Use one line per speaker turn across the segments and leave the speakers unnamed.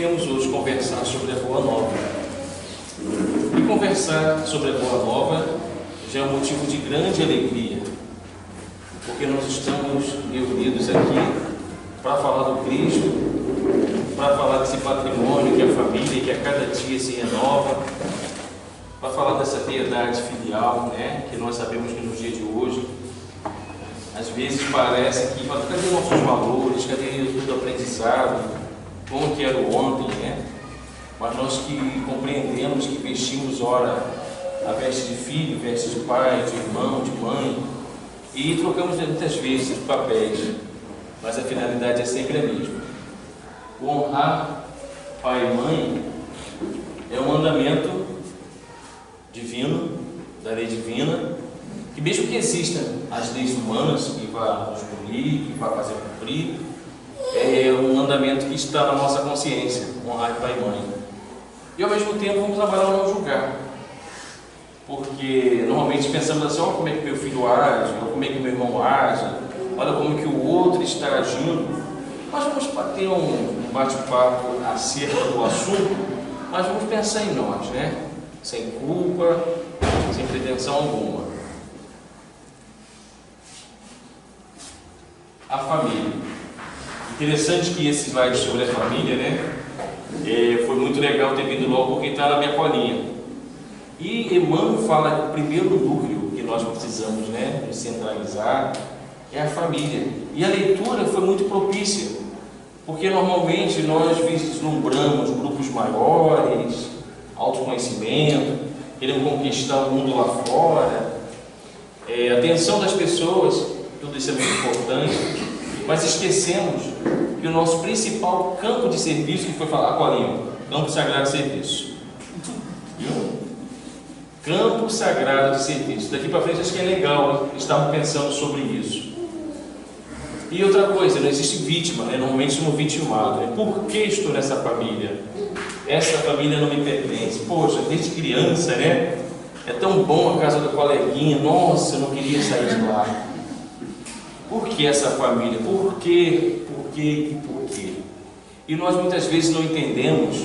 Queremos hoje conversar sobre a Boa Nova. E conversar sobre a Boa Nova já é um motivo de grande alegria, porque nós estamos reunidos aqui para falar do Cristo, para falar desse patrimônio que é a família, que a cada dia se renova, para falar dessa piedade filial, que nós sabemos que no dia de hoje, às vezes parece que, cadê nossos valores, cadê todo o aprendizado, como que era o ontem, Mas nós que compreendemos que vestimos, ora, a veste de filho, veste de pai, de irmão, de mãe, e trocamos muitas vezes papéis, mas a finalidade é sempre a mesma. O honrar pai e mãe é um mandamento divino, da lei divina, que mesmo que existam as leis humanas que vá nos punir, que vá fazer cumprir, é um mandamento que está na nossa consciência, honrar pai e mãe. E ao mesmo tempo vamos trabalhar não julgar, porque normalmente pensamos assim, olha como é que meu filho age, olha como é que meu irmão age, olha como que o outro está agindo. Nós vamos ter um bate-papo acerca do assunto, mas vamos pensar em nós, sem culpa, sem pretensão alguma. A família. Interessante que esse slide sobre a família, foi muito legal ter vindo logo porque está na minha colinha. E Emmanuel fala que o primeiro núcleo que nós precisamos, centralizar é a família. E a leitura foi muito propícia, porque normalmente nós vislumbramos grupos maiores, autoconhecimento, queremos conquistar o mundo lá fora, a atenção das pessoas, tudo isso é muito importante, mas esquecemos que o nosso principal campo de serviço, que foi falar, Colinho, campo sagrado de serviço. Campo sagrado de serviço. Daqui para frente acho que é legal, estamos pensando sobre isso. E outra coisa, não existe vítima, normalmente somos vitimados. Por que estou nessa família? Essa família não me pertence. Poxa, desde criança, é tão bom a casa do coleguinha, nossa, eu não queria sair de lá. Por que essa família? Por quê? Por quê e por quê? E nós muitas vezes não entendemos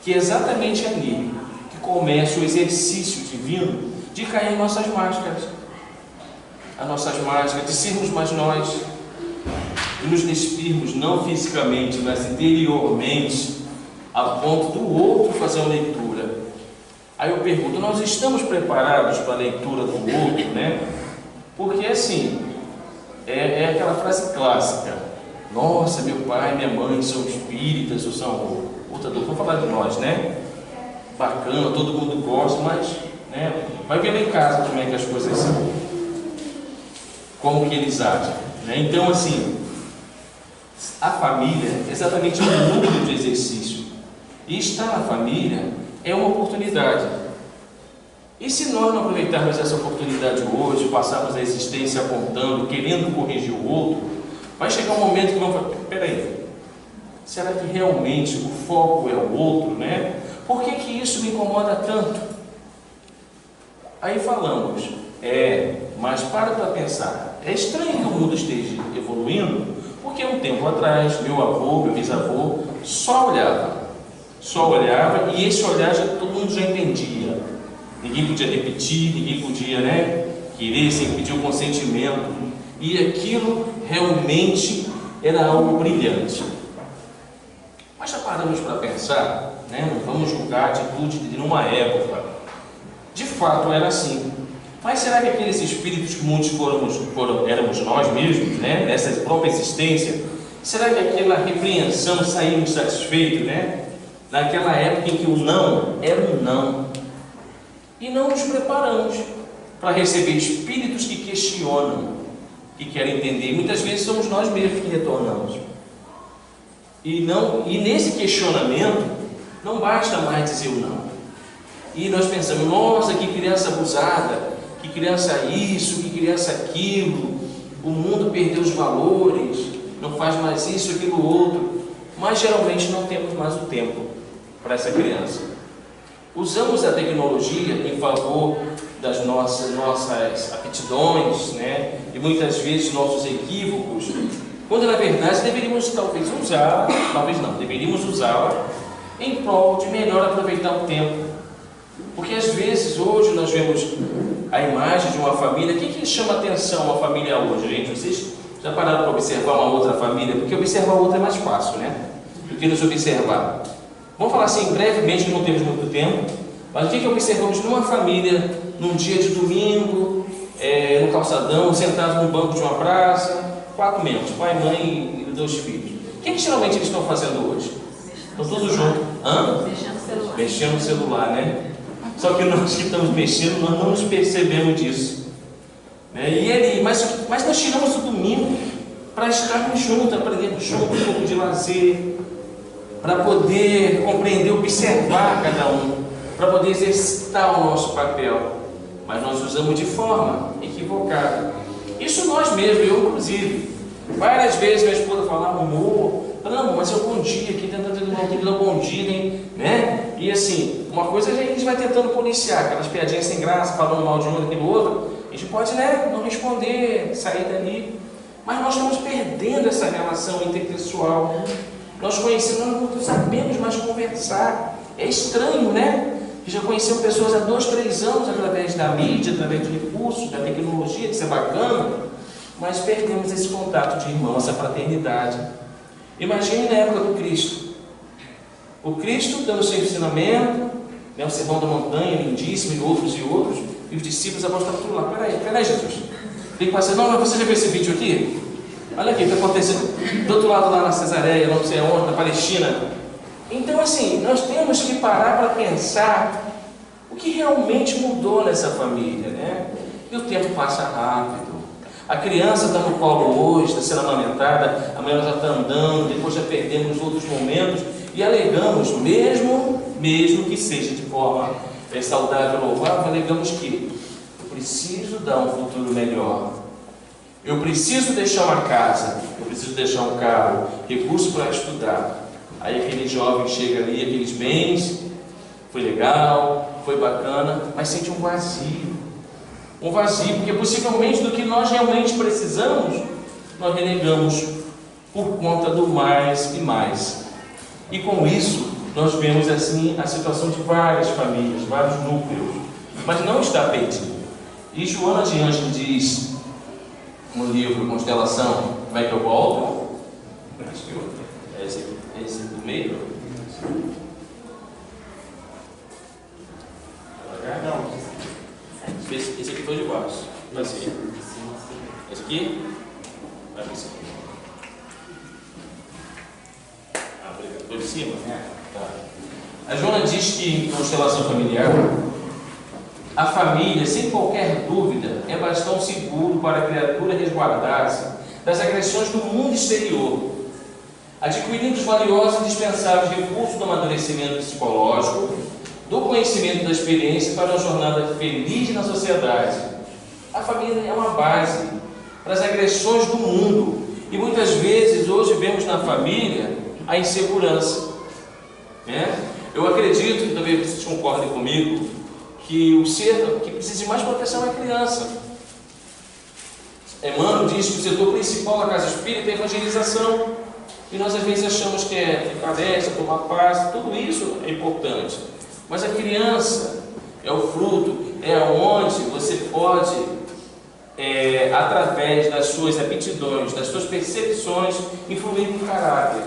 que é exatamente ali que começa o exercício divino de cair em nossas máscaras. As nossas máscaras, de sermos mais nós, de nos despirmos não fisicamente, mas interiormente, a ponto do outro fazer uma leitura. Aí eu pergunto, nós estamos preparados para a leitura do outro, Porque assim, é aquela frase clássica, nossa, meu pai, minha mãe são espíritas, ou são lutadores, vamos falar de nós, Bacana, todo mundo gosta, mas, vai ver lá em casa como é que as coisas são, como que eles agem, Então, assim, a família é exatamente um núcleo de exercício, e estar na família é uma oportunidade. E se nós não aproveitarmos essa oportunidade hoje, passarmos a existência apontando, querendo corrigir o outro, vai chegar um momento que vamos falar, peraí, será que realmente o foco é o outro, Por que que isso me incomoda tanto? Aí falamos, mas para pensar, é estranho que o mundo esteja evoluindo, porque um tempo atrás, meu avô, meu bisavô, só olhava, e esse olhar todo mundo já entendia. Ninguém podia repetir, ninguém podia, querer sem pedir o consentimento. E aquilo realmente era algo brilhante. Mas já paramos para pensar, não vamos julgar a atitude de numa época. De fato era assim. Mas será que aqueles espíritos que muitos éramos nós mesmos, nessa própria existência, será que aquela repreensão saímos satisfeitos, Naquela época em que o não era um não. E não nos preparamos para receber espíritos que questionam, que querem entender. Muitas vezes somos nós mesmos que retornamos. E nesse questionamento, não basta mais dizer o não. E nós pensamos, nossa, que criança abusada, que criança isso, que criança aquilo, o mundo perdeu os valores, não faz mais isso, aquilo, outro. Mas geralmente não temos mais o tempo para essa criança. Usamos a tecnologia em favor das nossas aptidões, e muitas vezes nossos equívocos quando na verdade deveríamos talvez usá-la, talvez não, deveríamos usá-la em prol de melhor aproveitar o tempo. Porque às vezes hoje nós vemos a imagem de uma família. O que chama atenção uma família hoje, gente? Vocês já pararam para observar uma outra família? Porque observar outra é mais fácil, né? Do que nos observar. Vamos falar assim brevemente, que não temos muito tempo. Mas o que observamos numa família, num dia de domingo, no calçadão, sentados no banco de uma praça, 4 membros, pai, mãe e 2 filhos. O que geralmente eles estão fazendo hoje? Estão todos juntos.
Mexendo no celular.
Mexendo no celular, né? Só que nós que estamos mexendo, nós não nos percebemos disso. Mas nós tiramos o domingo para estarmos juntos, aprendermos juntos um pouco de lazer, para poder compreender, observar cada um, para poder exercitar o nosso papel. Mas nós usamos de forma equivocada. Isso nós mesmos, eu inclusive. Várias vezes minha esposa falava, amor, não, mas é um bom dia, aqui tentando dar um bom dia, hein? Né? E assim, uma coisa a gente vai tentando policiar, aquelas piadinhas sem graça, falando mal de um daquele outro, a gente pode, não responder, sair dali, mas nós estamos perdendo essa relação interpessoal. Nós conhecemos, não sabemos mais conversar. É estranho, né? Já conhecemos pessoas há 2, 3 anos através da mídia, através de recursos, da tecnologia, que isso é bacana, mas perdemos esse contato de irmão, essa fraternidade. Imagine na época do Cristo. O Cristo dando seu ensinamento, o sermão da montanha, lindíssimo, e outros, e os discípulos estavam tudo lá. Peraí, Jesus. Tem que passar. Não, você já viu esse vídeo aqui? Olha aqui o que aconteceu do outro lado lá na Cesareia, não sei aonde, na Palestina. Então, assim, nós temos que parar para pensar o que realmente mudou nessa família, né? E o tempo passa rápido. A criança está no colo hoje, está sendo amamentada, amanhã ela já está andando, depois já perdemos outros momentos e alegamos, mesmo que seja de forma saudável ou louvável, alegamos que eu preciso dar um futuro melhor. Eu preciso deixar uma casa, eu preciso deixar um carro, recurso para estudar. Aí aquele jovem chega ali, aqueles bens, foi legal, foi bacana, mas sente um vazio. Um vazio, porque possivelmente do que nós realmente precisamos, nós renegamos por conta do mais e mais. E com isso, nós vemos assim a situação de várias famílias, vários núcleos, mas não está perdido. E Joana de Ângeles diz no livro Constelação, como é que eu volto? Esse do meio? Não. Esse aqui foi de baixo. Vai ser. Esse aqui? Vai para esse aqui. Obrigado. Foi de cima? Tá. A Joana diz que em constelação familiar, a família, sem qualquer dúvida, é bastão seguro para a criatura resguardar-se das agressões do mundo exterior, adquirindo os valiosos e indispensáveis recursos do amadurecimento psicológico, do conhecimento da experiência para uma jornada feliz na sociedade. A família é uma base para as agressões do mundo. E muitas vezes hoje vemos na família a insegurança. Eu acredito, que talvez vocês concordem comigo, que o ser que precisa de mais proteção é a criança. Emmanuel diz que o setor principal da casa espírita é a evangelização. E nós às vezes achamos que é palestra, tomar paz, tudo isso é importante. Mas a criança é o fruto, é onde você pode, através das suas aptidões, das suas percepções, influir no caráter.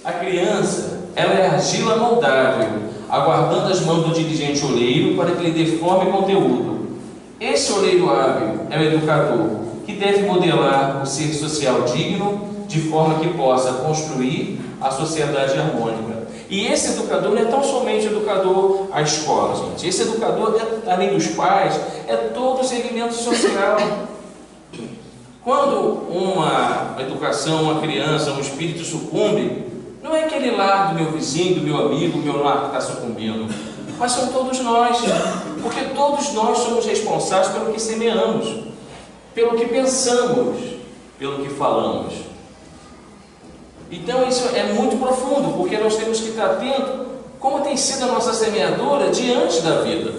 A criança, ela é argila moldável, aguardando as mãos do dirigente oleiro para que lhe dê forma e conteúdo. Esse oleiro hábil é o educador, que deve modelar o ser social digno, de forma que possa construir a sociedade harmônica. E esse educador não é tão somente educador à escola, gente. Esse educador, além dos pais, é todo o segmento social. Quando uma educação, uma criança, um espírito sucumbe, não é aquele lar do meu vizinho, do meu amigo, do meu lar que está sucumbindo, mas são todos nós, porque todos nós somos responsáveis pelo que semeamos, pelo que pensamos, pelo que falamos. Então isso é muito profundo, porque nós temos que estar atento como tem sido a nossa semeadura diante da vida.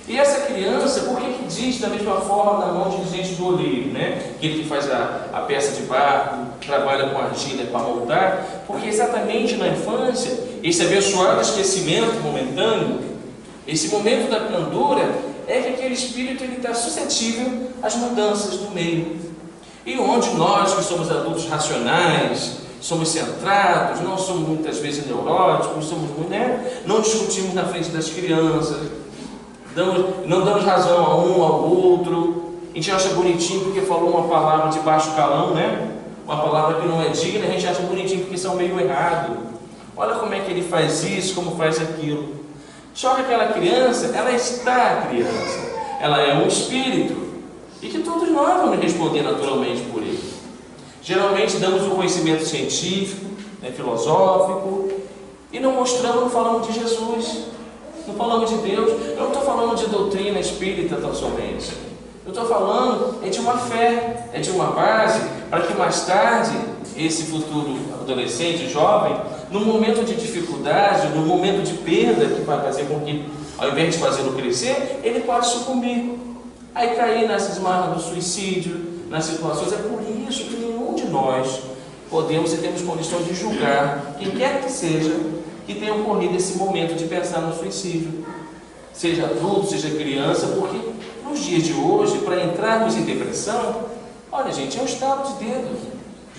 E essa criança, por que diz da mesma forma na mão de gente do oleiro, né? Aquele que faz a peça de barro, trabalha com argila para moldar? Porque exatamente na infância, esse abençoado esquecimento momentâneo, esse momento da candura, é que aquele espírito está suscetível às mudanças do meio. E onde nós, que somos adultos racionais, somos centrados, não somos muitas vezes neuróticos, não discutimos na frente das crianças, não damos razão a um ao outro, a gente acha bonitinho porque falou uma palavra de baixo calão, né? Uma palavra que não é digna, a gente acha bonitinho porque são meio errado. Olha como é que ele faz isso, como faz aquilo. Só que aquela criança, ela está criança, ela é um espírito, e que todos nós vamos responder naturalmente por ele. Geralmente damos o conhecimento científico, filosófico, e não mostramos, não falamos de Jesus, não falamos de Deus. Eu não estou falando de doutrina espírita tão somente. Eu estou falando de uma fé, de uma base, para que mais tarde, esse futuro adolescente, jovem, no momento de dificuldade, no momento de perda, que vai fazer com que, ao invés de fazê-lo crescer, ele pode sucumbir. Aí cair nessas marras do suicídio, nas situações. É por isso que nenhum de nós podemos e temos condições de julgar quem quer que seja que tenha ocorrido esse momento de pensar no suicídio, seja adulto, seja criança, porque nos dias de hoje, para entrarmos em depressão, olha gente, é um estado de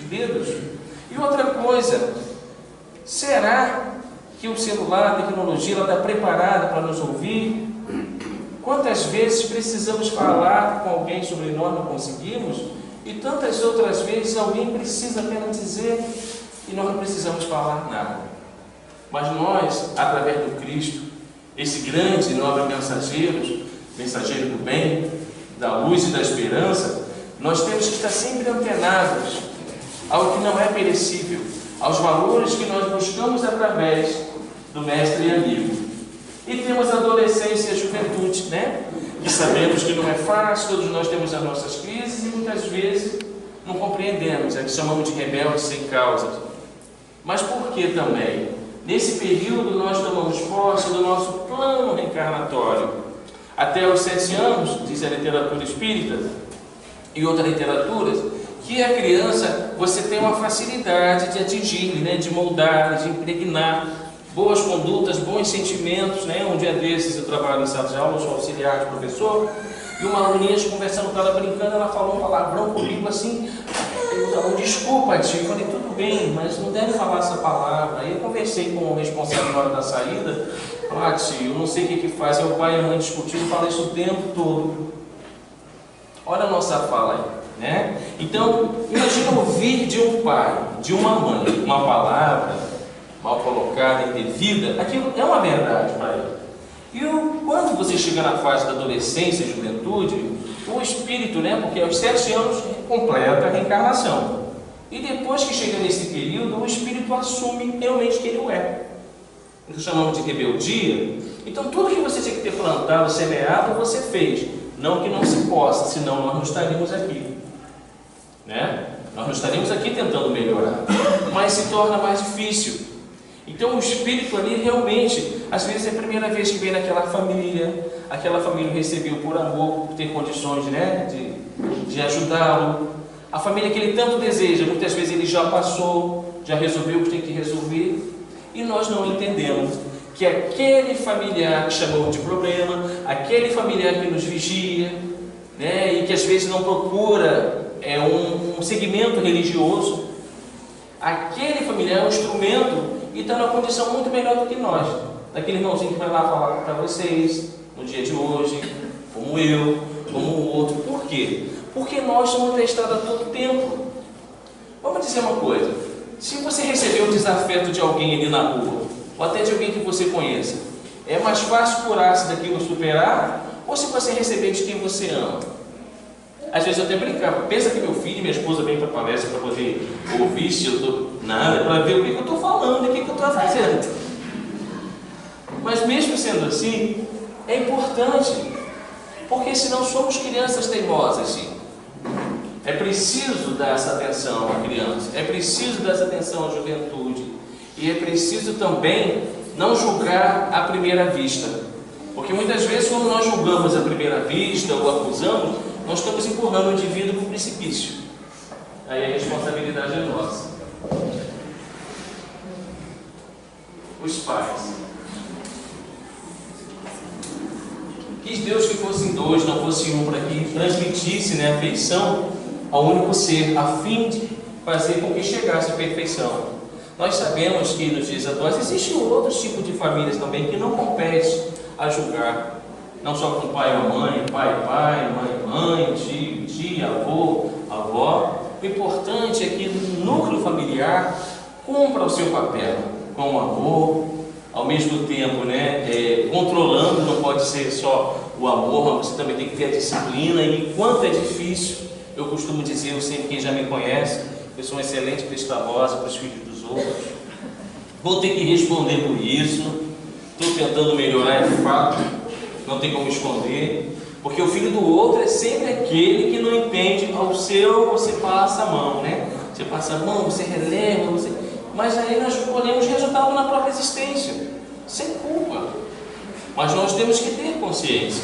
dedos. E outra coisa, será que o celular, a tecnologia, ela está preparada para nos ouvir? Quantas vezes precisamos falar com alguém sobre nós, não conseguimos? E tantas outras vezes alguém precisa apenas dizer e nós não precisamos falar nada. Mas nós, através do Cristo, esse grande e nobre mensageiro do bem, da luz e da esperança, nós temos que estar sempre antenados ao que não é perecível, aos valores que nós buscamos através do mestre e amigo. E temos a adolescência e a juventude, que sabemos que não é fácil, todos nós temos as nossas crises e muitas vezes não compreendemos, que chamamos de rebeldes sem causa. Mas por que também? Nesse período nós tomamos posse do nosso plano reencarnatório. Até os 7 anos, diz a literatura espírita e outras literaturas, que a criança, você tem uma facilidade de atingir, de moldar, de impregnar boas condutas, bons sentimentos. Um dia desses eu trabalho em sala de aula, eu sou auxiliar de professor, e uma aluninha conversando com ela, brincando, ela falou um palavrão comigo assim, desculpa tio, eu falei, tudo bem, mas não deve falar essa palavra. Aí eu conversei com o responsável na hora da saída, tio, eu não sei o que faz, o pai e a mãe discutindo, fala isso o tempo todo. Olha a nossa fala aí, Então, imagina ouvir de um pai, de uma mãe, uma palavra mal colocada, indevida, aquilo é uma verdade para ele. E quando você chega na fase da adolescência e juventude, o espírito, porque aos 7 anos completa a reencarnação. E depois que chega nesse período, o espírito assume realmente quem ele é. Nós chamamos de rebeldia. Então tudo que você tinha que ter plantado, semeado, você fez. Não que não se possa, senão nós não estaríamos aqui. Nós não estaríamos aqui tentando melhorar. Mas se torna mais difícil. Então o espírito ali realmente, às vezes é a primeira vez que vem naquela família, aquela família recebeu por amor, por ter condições de ajudá-lo. A família que ele tanto deseja, muitas vezes ele já passou, já resolveu o que tem que resolver, e nós não entendemos que aquele familiar que chamou de problema, aquele familiar que nos vigia, e que às vezes não procura um segmento religioso, aquele familiar é um instrumento e está numa condição muito melhor do que nós. Daquele irmãozinho que vai lá falar para vocês, no dia de hoje, como eu, como o outro. Por quê? Porque nós somos testados a todo tempo. Vamos dizer uma coisa. Se você recebeu o desafeto de alguém ali na rua, ou até de alguém que você conheça, é mais fácil curar-se daquilo, superar, ou se você receber de quem você ama? Às vezes eu até brincava, pensa que meu filho e minha esposa vêm para a palestra para poder ouvir se eu estou nada, para ver o que eu estou falando e o que eu estou fazendo. Mas mesmo sendo assim, é importante, porque senão somos crianças teimosas, sim. É preciso dar essa atenção à criança, é preciso dar essa atenção à juventude, e é preciso também não julgar à primeira vista. Porque muitas vezes, quando nós julgamos à primeira vista ou acusamos, nós estamos empurrando o indivíduo para o precipício. Aí a responsabilidade é nossa. Os pais. Quis Deus que fossem dois, não fosse um, para que transmitisse, né, a afeição ao único ser, a fim de fazer com que chegasse à perfeição. Nós sabemos que nos dias atuais existem outros tipos de famílias também que não compete a julgar, não só com pai ou mãe, pai, mãe, tio, tia, avô, avó. O importante é que o núcleo familiar cumpra o seu papel com amor, ao mesmo tempo, né, controlando. Não pode ser só o amor, mas você também tem que ter a disciplina. E quanto é difícil, eu costumo dizer, eu sei, quem já me conhece, eu sou um excelente cristalosa para os filhos dos outros, vou ter que responder por isso, estou tentando melhorar, é fato, não tem como esconder, porque o filho do outro é sempre aquele que não entende. Ao seu você passa a mão, né? Você passa a mão, você releva, mas aí nós colhemos resultado na própria existência, sem culpa. Mas nós temos que ter consciência,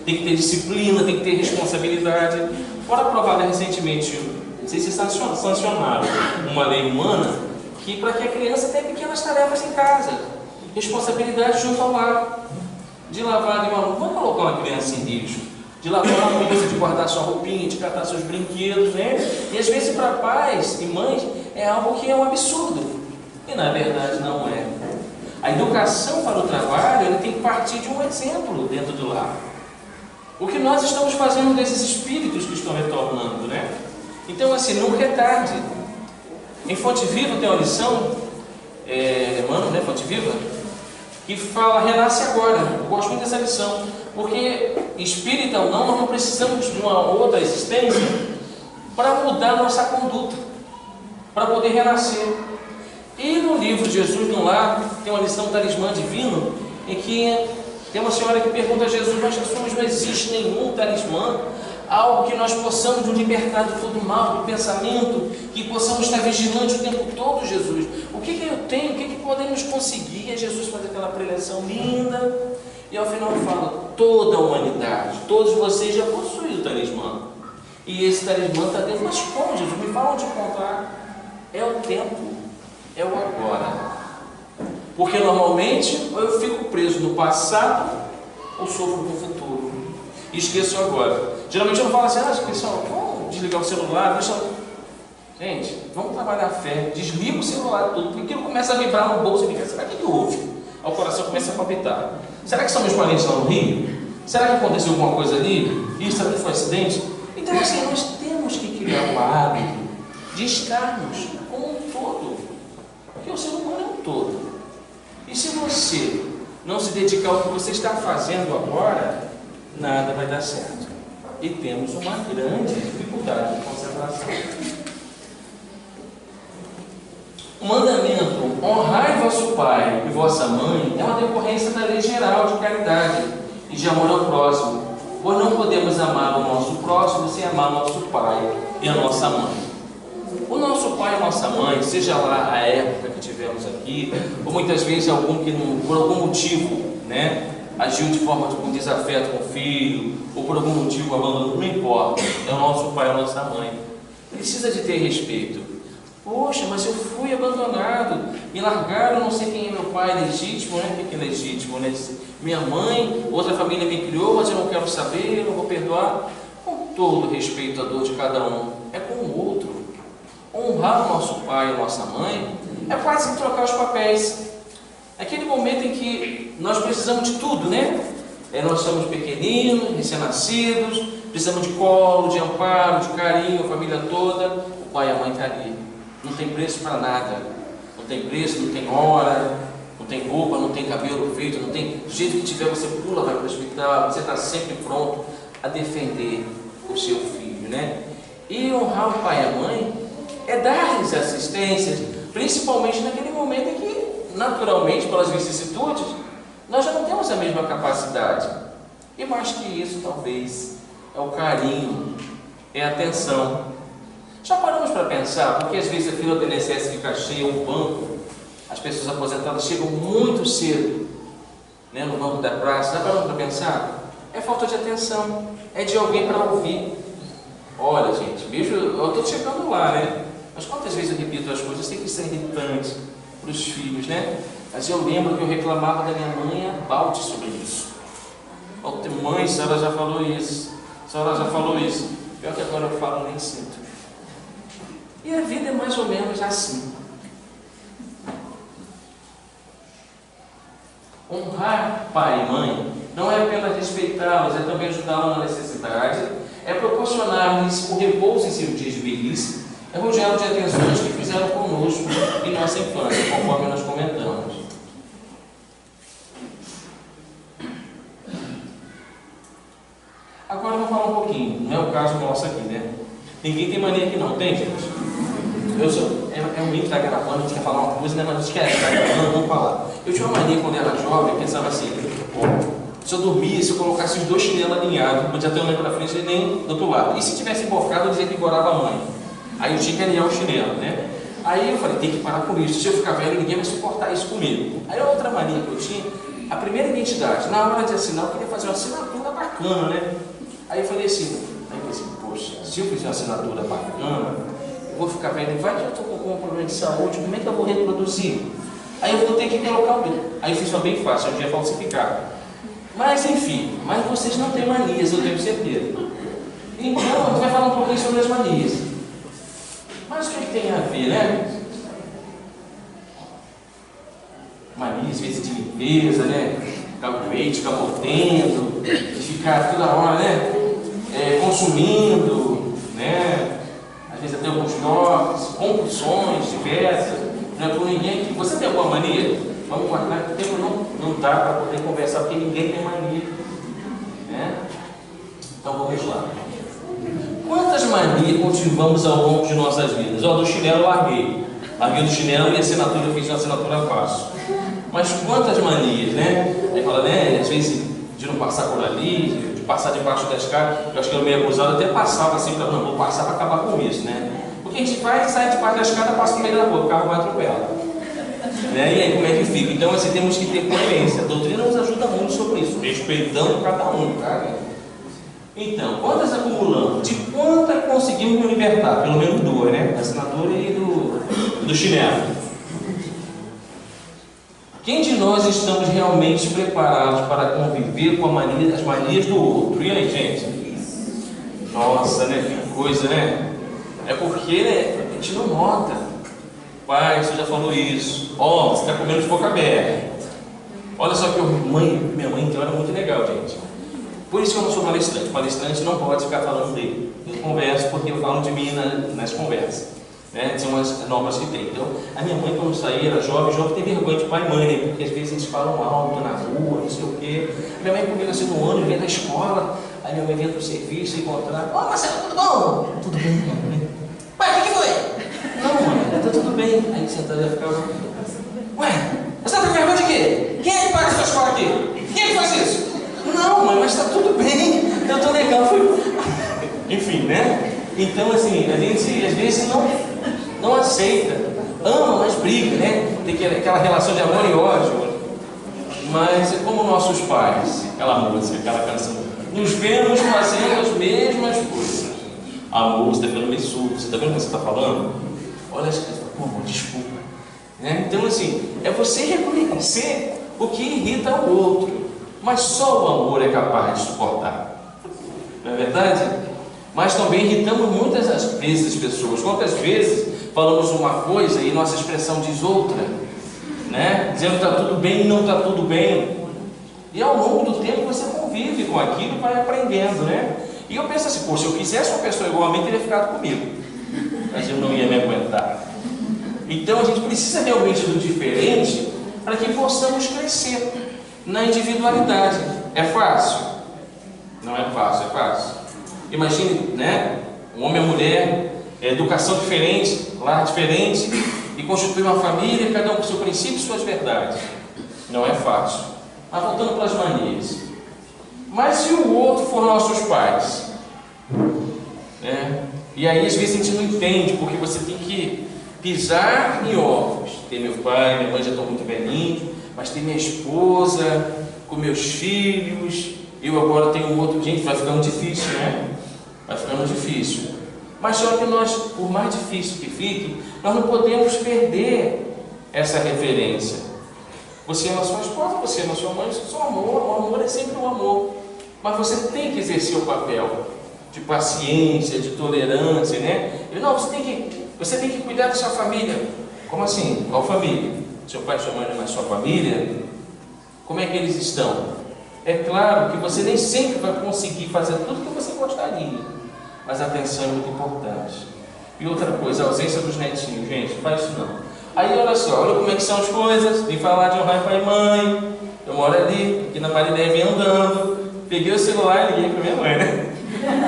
tem que ter disciplina, tem que ter responsabilidade. Fora aprovada recentemente, não sei se sancionaram uma lei humana que para que a criança tenha pequenas tarefas em casa, responsabilidade junto ao lar, de lavar, vamos colocar uma criança em risco, de lavar a louça, de guardar sua roupinha, de catar seus brinquedos, né? E às vezes para pais e mães é algo que é um absurdo, e na verdade não é. A educação para o trabalho, ele tem que partir de um exemplo dentro do lar. O que nós estamos fazendo desses espíritos que estão retornando, né? Então, assim, nunca é tarde. Em Fonte Viva tem uma lição, Emmanuel, né, Fonte Viva, que fala, renasce agora. Eu gosto muito dessa lição, porque espírita ou não, nós não precisamos de uma outra existência para mudar nossa conduta, para poder renascer. E no livro Jesus no Lar, tem uma lição talismã divino, em que tem uma senhora que pergunta a Jesus, mas Jesus, não existe nenhum talismã, algo que nós possamos nos libertar de todo mal, do pensamento, que possamos estar vigilantes o tempo todo, Jesus. O que eu tenho? O que podemos conseguir? E Jesus faz aquela preleção linda, e ao final fala, toda a humanidade, todos vocês já possuem o talismã. E esse talismã está dentro. Mas como, Jesus? Me fala onde encontrar. É o tempo, é o agora. Porque normalmente eu fico preso no passado ou sofro no futuro. E esqueço agora. Geralmente eu não falo assim, pessoal, vamos desligar o celular, deixa. Gente, vamos trabalhar a fé, desliga o celular tudo, porque aquilo começa a vibrar no bolso e fica, será que houve? Aí o coração começa a palpitar. Será que são meus parentes lá no Rio? Será que aconteceu alguma coisa ali? Isso, será que foi um acidente? Então assim, nós temos que criar um hábito de estarmos como um todo. Porque o ser humano é um todo. E se você não se dedicar ao que você está fazendo agora, nada vai dar certo. E temos uma grande dificuldade de concentração. O mandamento, honrai vosso pai e vossa mãe, é uma decorrência da lei geral de caridade e de amor ao próximo, pois não podemos amar o nosso próximo sem amar o nosso pai e a nossa mãe. O nosso pai e a nossa mãe, seja lá a época que tivemos aqui, ou muitas vezes algum que por algum motivo, né, agiu de forma com desafeto com o filho, ou por algum motivo abandonou, não importa, é o nosso pai e a nossa mãe. Precisa de ter respeito. Poxa, mas eu fui abandonado, me largaram, não sei quem é meu pai legítimo, né? O que é legítimo, né? Minha mãe, outra família me criou, mas eu não quero saber, eu não vou perdoar. Com todo respeito à dor de cada um, é com o outro. Honrar o nosso pai e a nossa mãe é quase que trocar os papéis. Aquele momento em que nós precisamos de tudo, né? Nós somos pequeninos, recém-nascidos, precisamos de colo, de amparo, de carinho, a família toda. O pai e a mãe estão ali. Não tem preço para nada. Não tem preço, não tem hora, não tem roupa, não tem cabelo feito, não tem. Do jeito que tiver, você pula, vai para o hospital, você está sempre pronto a defender o seu filho, né? E honrar o pai e a mãe é dar-lhes assistência, principalmente naquele momento em que, naturalmente, pelas vicissitudes, nós já não temos a mesma capacidade. E mais que isso, talvez, é o carinho, é a atenção. Já paramos para pensar, porque às vezes a fila do INSS fica cheia, um banco, as pessoas aposentadas chegam muito cedo né, no banco da praça, dá para pensar? É falta de atenção, é de alguém para ouvir. Olha, gente, vejo, eu estou chegando lá, né? Mas quantas vezes eu repito as coisas, sempre isso é irritante para os filhos, né? Mas eu lembro que eu reclamava da minha mãe a balde sobre isso. Mãe, a senhora já falou isso, a senhora já falou isso. Pior que agora eu falo, nem sinto. E a vida é mais ou menos assim. Honrar pai e mãe não é apenas respeitá-los, é também ajudá-los na necessidade, é proporcionar-lhes o repouso em seus dias de velhice, é rodeá-los de atenções que fizeram conosco em nossa infância, conforme nós comentamos. Agora eu vou falar um pouquinho, não é o caso nosso aqui, né? Ninguém tem mania aqui não, tem, gente? É um livro que está gravando, a gente quer falar uma coisa, né? Mas a gente quer estar gravando, vamos falar. Eu tinha uma mania quando era jovem, eu pensava assim, se eu dormia, se eu colocasse os 2 chinelos alinhados, podia ter um na frente e nem do outro lado. E se tivesse embocado, eu dizia que engorava a mãe. Aí eu tinha que alinhar o chinelo, né? Aí eu falei, tem que parar com isso. Se eu ficar velho, ninguém vai suportar isso comigo. Aí a outra mania que eu tinha, a primeira identidade, na hora de assinar, eu queria fazer uma assinatura bacana, né? Aí eu falei assim, poxa, se eu fizer uma assinatura bacana, eu vou ficar velho, vai que eu estou com um problema de saúde, como é que eu vou reproduzir? Aí eu vou ter que colocar o dedo. Aí eu fiz uma bem fácil, eu ia falsificar. Mas enfim, mas vocês não têm manias, eu tenho certeza. Então, a gente vai falar um pouquinho sobre as manias. Mas o que tem a ver, né? Manias, às vezes de limpeza, né? Ficar com leite, ficar mordendo, de ficar toda hora, né? Consumindo, né? Às vezes até alguns toques, compulsões diversas, não é por ninguém aqui. Você tem alguma mania? Vamos guardar que o tempo não dá para poder conversar, porque ninguém tem mania, né? Então vamos lá. Quantas manias cultivamos ao longo de nossas vidas? Do chinelo eu larguei. Larguei do chinelo e a assinatura eu fiz uma assinatura fácil. Mas quantas manias, né? Aí fala, né? Às vezes de não passar por ali, de passar debaixo da escada. Eu acho que eu meio abusado, até passava assim, para não vou passar para acabar com isso, né? Porque a gente vai, sai debaixo da escada, passa no meio da rua, o carro vai atropelar. Né? E aí como é que fica? Então assim, temos que ter coerência. A doutrina nos ajuda muito sobre isso, respeitando cada um, tá? Então, quantas acumulamos? De quantas conseguimos nos libertar? Pelo menos 2, né? Da assinatura e do chinelo. Quem de nós estamos realmente preparados para conviver com as manias do outro? E aí, gente? Nossa, né? Que coisa, né? É porque, né, a gente não nota. Pai, você já falou isso. Você está comendo de boca aberta. Olha só que minha mãe então era muito legal, gente. Por isso que eu não sou palestrante. Palestrante não pode ficar falando dele. Eu converso porque eu falo de mim nas conversas. Né? São as normas que tem. Então, a minha mãe, quando saía, era jovem tem vergonha de pai e mãe, né? Porque às vezes eles falam alto na rua, não sei o quê. Minha mãe comigo assim no ano, vinha da escola. Aí minha mãe vinha do serviço e encontrar. Marcelo, tudo bom? Tudo bem. Pai, o que foi? Não, mãe, tá tudo bem. Aí sentada ela ficava. Ué, você tá com vergonha de quê? Quem é que paga essa escola aqui? Quem é que faz isso? Não, mãe, mas tá tudo bem. Eu tô legal. Enfim, né? Então, assim, a gente às vezes não aceita, ama, mas briga, né? Tem aquela relação de amor e ódio. Mas é como nossos pais, aquela música, aquela canção, nos vemos fazendo as mesmas coisas. Amor, você está vendo meio surdo, você está vendo o que você está falando? Olha as coisas, pô, amor, desculpa. Né? Então, assim, é você reconhecer o que irrita o outro. Mas só o amor é capaz de suportar. Não é verdade? Mas também irritamos muitas vezes as pessoas. Quantas vezes falamos uma coisa e nossa expressão diz outra, né? Dizendo que está tudo bem e não está tudo bem. E ao longo do tempo você convive com aquilo e vai aprendendo, né? E eu penso assim, se eu quisesse uma pessoa igual a mim, teria ficado comigo. Mas eu não ia me aguentar. Então a gente precisa realmente do diferente para que possamos crescer na individualidade. É fácil? Não é fácil, é fácil. Imagine, né? Um homem e uma mulher, educação diferente, lar diferente, e constituir uma família, cada um com seu princípio e suas verdades. Não é fácil. Mas voltando para as manias. Mas se o outro for nossos pais, né? E aí às vezes a gente não entende, porque você tem que pisar em ovos. Tem meu pai, minha mãe já estão muito velhinhos, mas tem minha esposa, com meus filhos, eu agora tenho um outro. Gente, vai ficando difícil, né? Vai ficando difícil. Mas só que nós, por mais difícil que fique, nós não podemos perder essa referência. Você ama sua esposa, você ama sua mãe, isso é o amor. O amor é sempre o amor. Mas você tem que exercer o papel de paciência, de tolerância, né? Não, você tem que cuidar da sua família. Como assim? Qual família? Seu pai e sua mãe não é mais sua família? Como é que eles estão? É claro que você nem sempre vai conseguir fazer tudo o que você gostaria, mas a atenção é muito importante. E outra coisa, a ausência dos netinhos, gente, não faz isso não. Aí olha só, olha como é que são as coisas. Vim falar de honrar pai e mãe. Eu moro ali, aqui na Marinéia, vim andando. Peguei o celular e liguei para minha mãe, né?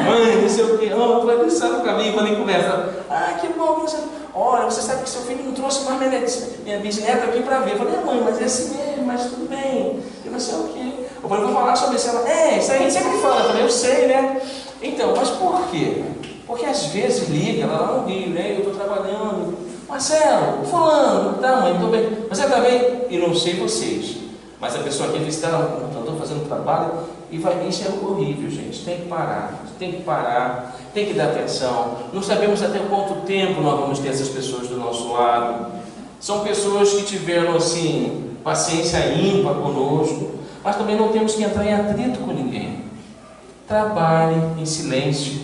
Mãe, não sei o que, vai pensar no caminho, quando ele conversa. Ah, que bom, você... Olha, você sabe que seu filho não trouxe mais minha bisneta aqui para ver. Eu falei, mãe, mas é assim mesmo, mas tudo bem. Eu não sei o que. Eu falei, vou falar sobre isso. Ela, isso aí a gente sempre fala. Eu falei, eu sei, né? Então, mas por quê? Porque às vezes liga, ela lá no Rio, né? Eu estou trabalhando. Marcelo, fulano, tá mãe, estou bem. Você está bem? E não sei vocês, mas a pessoa aqui está no computador fazendo trabalho e vai. Isso é horrível, gente. Tem que parar, tem que dar atenção. Não sabemos até quanto tempo nós vamos ter essas pessoas do nosso lado. São pessoas que tiveram assim paciência ímpar conosco, mas também não temos que entrar em atrito com ninguém. Trabalhe em silêncio,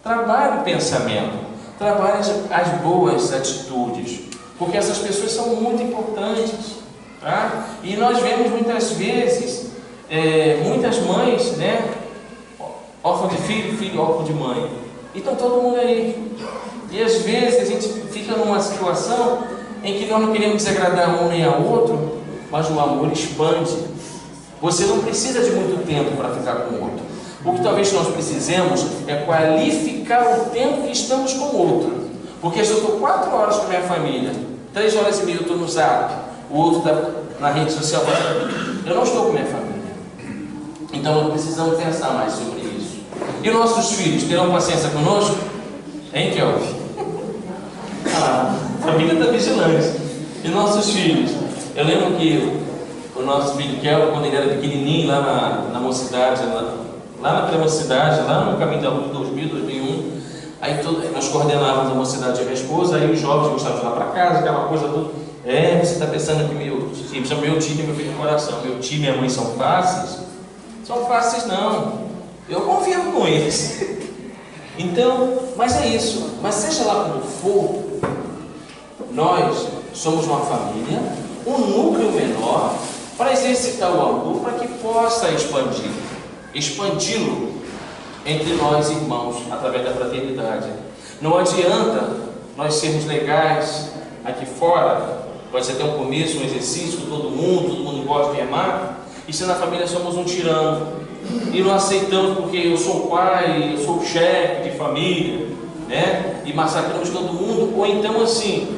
trabalhe o pensamento, trabalhe as boas atitudes, porque essas pessoas são muito importantes, tá? E nós vemos muitas vezes muitas mães, né, órfão de filho, filho órfão de mãe, e estão todo mundo aí, e às vezes a gente fica numa situação em que nós não queremos desagradar um nem a outro, mas o amor expande. Você não precisa de muito tempo para ficar com o outro. O que talvez nós precisemos é qualificar o tempo que estamos com o outro. Porque se eu estou 4 horas com a minha família, 3 horas e meia eu estou no Zap, o outro está na rede social, eu não estou com a minha família. Então nós precisamos pensar mais sobre isso. E nossos filhos terão paciência conosco? Hein, Kelvin? A família está vigilante. E nossos filhos? Eu lembro que o nosso filho Kelvin, quando ele era pequenininho, lá na mocidade, lá na pré-mocidade, lá no Caminho da Luz, 2000, 2001, aí nós coordenávamos a mocidade de minha esposa, aí os jovens gostavam de ir lá para casa, aquela coisa toda. Você está pensando que meu tio e meu filho no coração, meu tio e minha mãe são fáceis? São fáceis não, eu convivo com eles. Então, mas é isso, mas seja lá como for, nós somos uma família, um núcleo menor, para exercitar o amor, para que possa expandi-lo entre nós irmãos, através da fraternidade. Não adianta nós sermos legais aqui fora, pode ser até um começo, um exercício com todo mundo gosta de amar, e se na família somos um tirano, e não aceitamos porque eu sou o pai, eu sou o chefe de família, né? E massacramos todo mundo, ou então assim,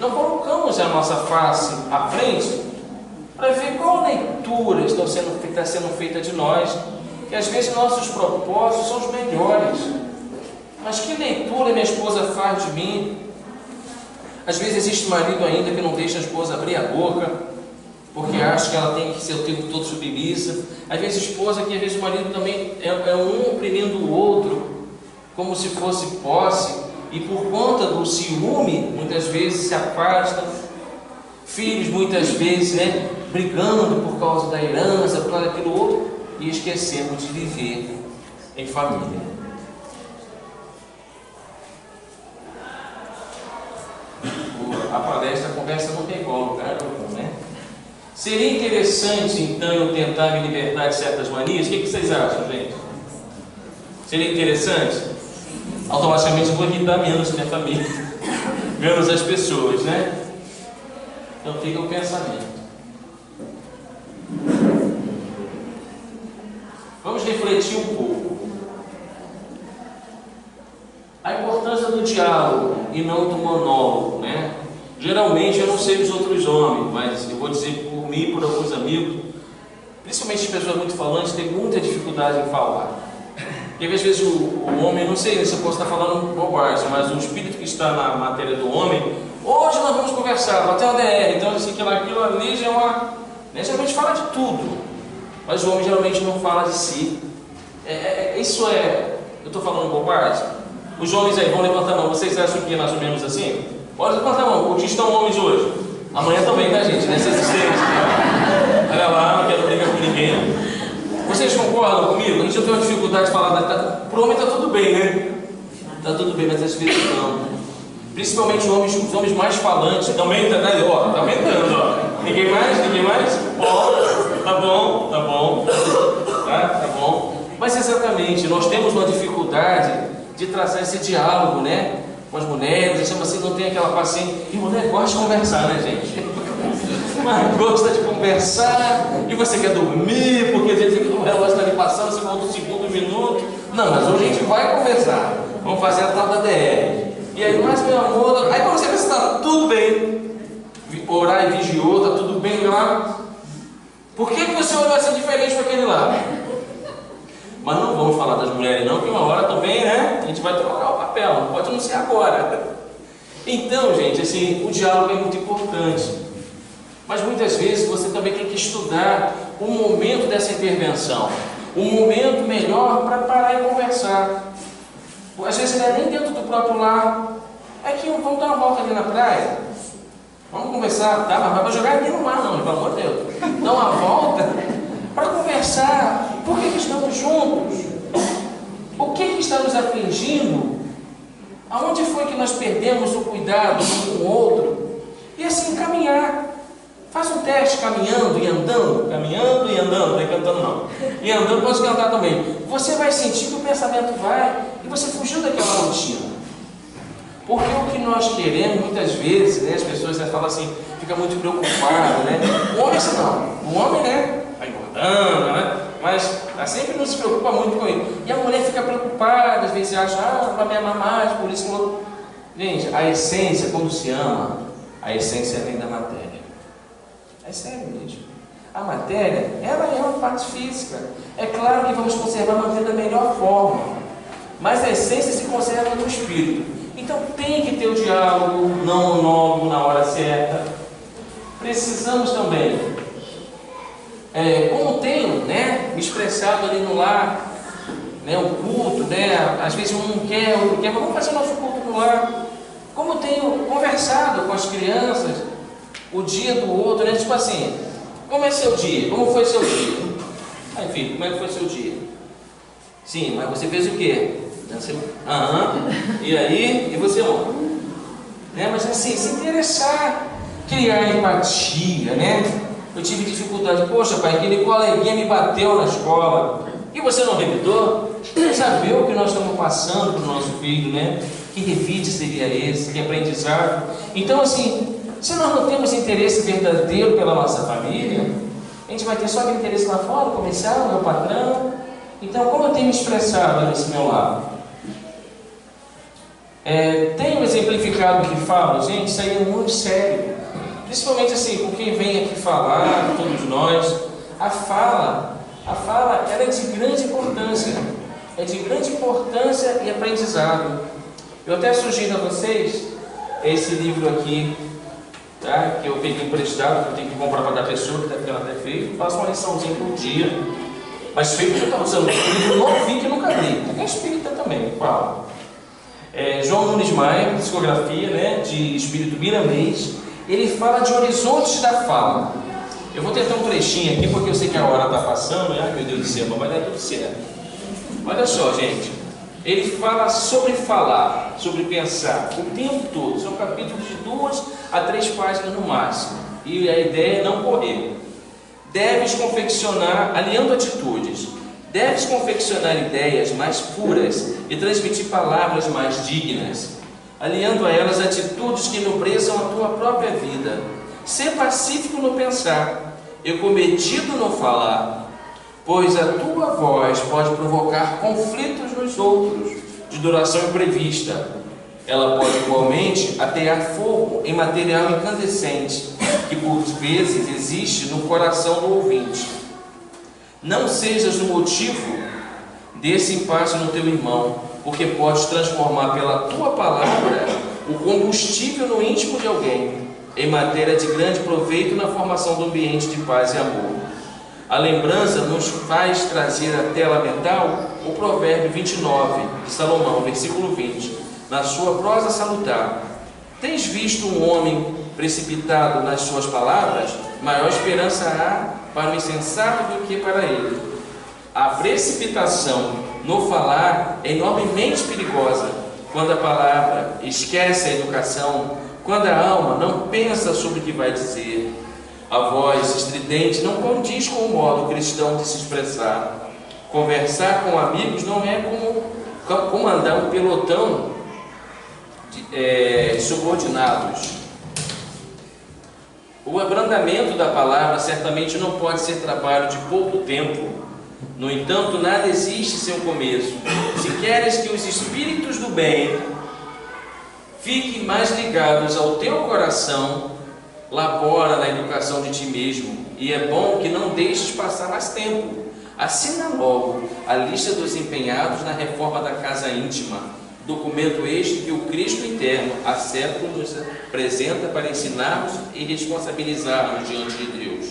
não colocamos a nossa face à frente para ver qual leitura está sendo feita de nós, que às vezes nossos propósitos são os melhores, mas que leitura minha esposa faz de mim? Às vezes existe marido ainda que não deixa a esposa abrir a boca, porque acha que ela tem que ser o tempo todo submissa. Às vezes esposa que às vezes o marido também é um oprimindo o outro, como se fosse posse, e por conta do ciúme, muitas vezes se afastam. Filhos muitas vezes, né, brigando por causa da herança, por causa daquilo outro, e esquecemos de viver em família. A palestra, a conversa não tem igual lugar algum, né? Seria interessante, então, eu tentar me libertar de certas manias? O que vocês acham, gente? Seria interessante? Automaticamente eu vou irritar menos minha família, menos as pessoas, né? Então fica o pensamento. Vamos refletir um pouco. A importância do diálogo e não do monólogo, né? Geralmente, eu não sei dos outros homens, mas eu vou dizer por mim e por alguns amigos, principalmente as pessoas muito falantes, têm muita dificuldade em falar. Porque às vezes o homem, não sei se eu posso estar falando bobagem, mas o espírito que está na matéria do homem, hoje nós vamos conversar, bater uma DR, então assim, aquilo ali já é uma... Né, geralmente fala de tudo. Mas o homem geralmente não fala de si. Eu estou falando bobagem? Os homens aí vão levantar a mão. Vocês acham que é mais ou menos assim? Pode levantar a mão. Porque estão homens hoje. Amanhã também, tá, gente? Nessa existência. Olha lá, não quero brigar com ninguém. Vocês concordam comigo? A gente não tem uma dificuldade de falar. Pro homem está tudo bem, né? Está tudo bem, mas às vezes não. Principalmente os homens mais falantes. Também está aumentando, ó. Ninguém mais? Ó, tá bom. Tá bom. Mas exatamente, nós temos uma dificuldade de trazer esse diálogo, né? Com as mulheres, a gente chama assim, não tem aquela paciência. E mulher gosta de conversar, né, gente? Mas gosta de conversar, e você quer dormir, porque a gente o relógio está ali passando, você volta um segundo, um minuto. Não, mas hoje a gente vai conversar. Vamos fazer a tal da DR. E aí, mas meu amor, aí quando você pensa, está tudo bem, orar e vigiou, está tudo bem lá. Por que você olhou assim diferente para aquele lado? Mas não vamos falar das mulheres não, porque uma hora também, né? A gente vai trocar o papel, não pode anunciar agora. Então, gente, assim, o diálogo é muito importante. Mas muitas vezes você também tem que estudar o momento dessa intervenção, o momento melhor para parar e conversar. Às vezes não é nem dentro do próprio lar. É que vamos dar uma volta ali na praia. Vamos conversar, tá? Mas não vai jogar ali no mar não, pelo amor de Deus. Dá uma volta para conversar. Por que estamos juntos? O que está nos afligindo? Aonde foi que nós perdemos o cuidado um com o outro? E assim caminhar. Faça um teste caminhando e andando. Caminhando e andando, não é cantando não. E andando, pode cantar também. Você vai sentir que o pensamento vai e você fugiu daquela rotina. Porque o que nós queremos, muitas vezes, né, as pessoas falam assim, fica muito preocupado, né? O homem assim não. O homem, né? Vai engordando, né? Mas sempre não se preocupa muito com ele. E a mulher fica preocupada, às vezes acha, vai me amar mais, por isso que eu... Gente, a essência, quando se ama, a essência vem da matéria. É sério mesmo. A matéria, ela é uma parte física. É claro que vamos conservar, manter da melhor forma. Mas a essência se conserva no espírito. Então tem que ter o diálogo, não o monólogo na hora certa. Precisamos também, como tenho, né, me expressado ali no lar, né, o culto, né, às vezes um não quer, outro quer, mas vamos fazer o nosso culto no lar. Como tenho conversado com as crianças, o dia do outro, né, tipo assim, como é seu dia? Como foi seu dia? Aí, filho, como é que foi seu dia? Sim, mas você fez o quê? E aí? E você, amor? Né? Mas assim, se interessar, criar empatia, né? Eu tive dificuldade, poxa pai, aquele coleguinha me bateu na escola. E você não revidou? Saber o que nós estamos passando para o nosso filho, né? Que revide seria esse? Que aprendizado? Então assim, se nós não temos interesse verdadeiro pela nossa família, a gente vai ter só aquele interesse lá fora, comercial, meu patrão. Então, como eu tenho me expressado nesse meu lado? Tenho exemplificado o que falo, gente, isso aí é muito sério. Principalmente assim, com quem vem aqui falar, todos nós. A fala ela é de grande importância. É de grande importância e aprendizado. Eu até sugiro a vocês esse livro aqui, tá? Que eu peguei emprestado, que eu tenho que comprar para dar pessoa, que está ficando até feio. Faço uma liçãozinha por dia. Mas feio que eu estou usando um livro novinho que eu nunca li. É espírita também, qual? João Nunes Maia, psicografia, né, de espírito miramês. Ele fala de horizontes da fala. Eu vou tentar um trechinho aqui, porque eu sei que a hora está passando. Ai meu Deus do céu, mas vai dar tudo certo. Olha só, gente. Ele fala sobre falar, sobre pensar, o tempo todo. São capítulos de 2 a 3 páginas no máximo. E a ideia é não correr. Deves confeccionar, alinhando atitudes, deves confeccionar ideias mais puras e transmitir palavras mais dignas, alinhando a elas atitudes que enobreçam a tua própria vida. Ser pacífico no pensar e comedido no falar, pois a tua voz pode provocar conflitos nos outros, de duração imprevista. Ela pode igualmente atear fogo em material incandescente, que por vezes existe no coração do ouvinte. Não sejas o motivo desse impasse no teu irmão, porque podes transformar pela tua palavra o combustível no íntimo de alguém, em matéria de grande proveito na formação do ambiente de paz e amor. A lembrança nos faz trazer à tela mental o provérbio 29 de Salomão, versículo 20, na sua prosa salutar: tens visto um homem precipitado nas suas palavras? Maior esperança há para o insensato do que para ele. A precipitação no falar é enormemente perigosa quando a palavra esquece a educação, quando a alma não pensa sobre o que vai dizer. A voz estridente não condiz com o modo cristão de se expressar. Conversar com amigos não é como comandar um pelotão de subordinados. O abrandamento da palavra certamente não pode ser trabalho de pouco tempo. No entanto, nada existe sem um começo. Se queres que os espíritos do bem fiquem mais ligados ao teu coração, labora na educação de ti mesmo, e é bom que não deixes passar mais tempo. Assina logo a lista dos empenhados na reforma da casa íntima, documento este que o Cristo interno há séculos nos apresenta para ensinarmos e responsabilizarmos diante de Deus.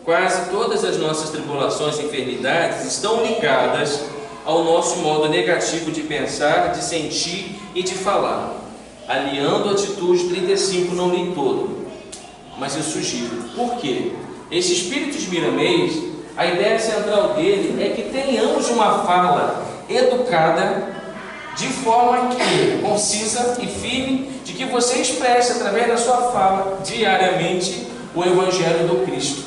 Quase todas as nossas tribulações e enfermidades estão ligadas ao nosso modo negativo de pensar, de sentir e de falar. Aliando a atitude 35, não li todo, mas eu sugiro. Por quê? Esse espírito de Miramês, a ideia central dele é que tenhamos uma fala educada, de forma que, concisa e firme, de que você expresse através da sua fala diariamente o Evangelho do Cristo.